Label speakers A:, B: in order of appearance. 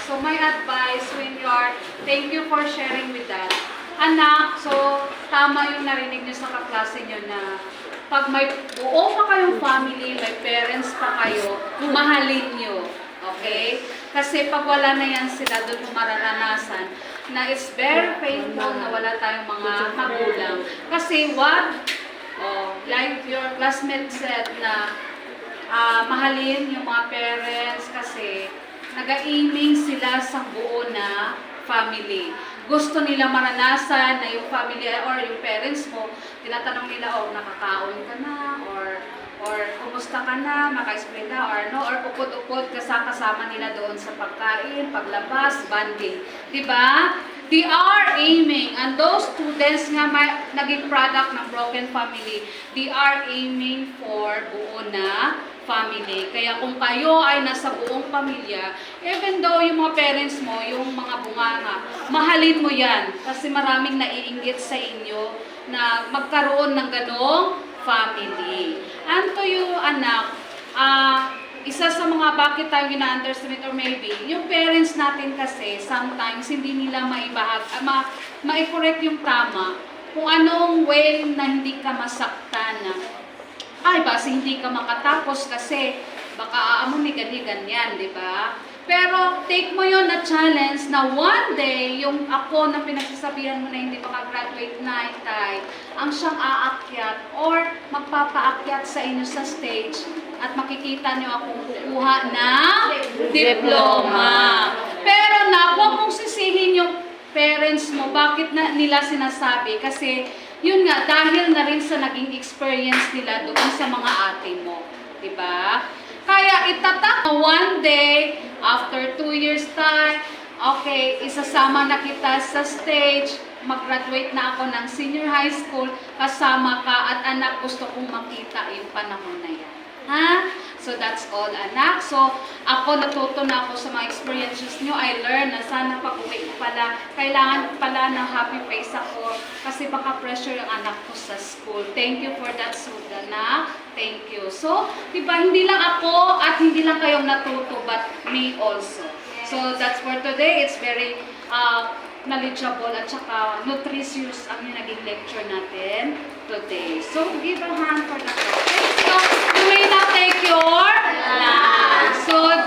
A: So my advice when thank you for sharing with that. Anak, so tama yung narinig niyo sa kaklase niyo na pag may buo pa kayong family, may parents pa kayo, mahalin niyo. Okay? Kasi pag wala na yan sila, doon mo mararanasan na it's very painful na wala tayong mga magulang. Kasi like your classmate said na mahalin yung mga parents kasi nag-aiming sila sa buo na family. Gusto nila maranasan na yung family or yung parents mo, tinatanong nila, nakakaon ka na, or kumusta ka na, maka-explain ka, or upod-upod kasama nila doon sa pagkain, paglabas, bonding. Diba? They are aiming, and those students nga naging product ng broken family, they are aiming for buo na family. Kaya kung kayo ay nasa buong pamilya, even though yung mga parents mo, yung mga bunganga, mahalin mo yan. Kasi maraming naiinggit sa inyo na magkaroon ng ganong family. And to you, anak, isa sa mga bakit tayo gina-underestimate or maybe, yung parents natin kasi sometimes hindi nila ma-correct yung tama kung anong way na hindi ka masaktan na basi hindi ka makatapos kasi baka aamon ni ganyan, di ba? Pero take mo yon na challenge na one day, yung ako na pinagsasabihan mo na hindi makagraduate na itay, ang siyang aakyat or magpapaakyat sa inyo sa stage at makikita nyo akong kukuha ng diploma. Pero huwag mong sisihin yung parents mo, bakit nila sinasabi? Kasi yun nga, dahil na rin sa naging experience nila doon sa mga ate mo. Diba? Kaya itatak one day, after 2 years time, okay, isasama na kita sa stage, mag-graduate na ako ng senior high school, kasama ka at anak, gusto kong makita yung panahon na yan. Ha? So that's all, anak. So ako natuto na ako sa mga experiences nyo. I learned na sana pag-uwi ko pala, kailangan pala ng happy face ako kasi baka pressure yung anak ko sa school. Thank you for that, Sudana. Thank you. So, diba, hindi lang ako at hindi lang kayong natuto, but me also. So that's for today. It's very knowledgeable at saka nutritious ang yung naging lecture natin today. So, give a hand for the class. Thank you. You may now take your lunch. So,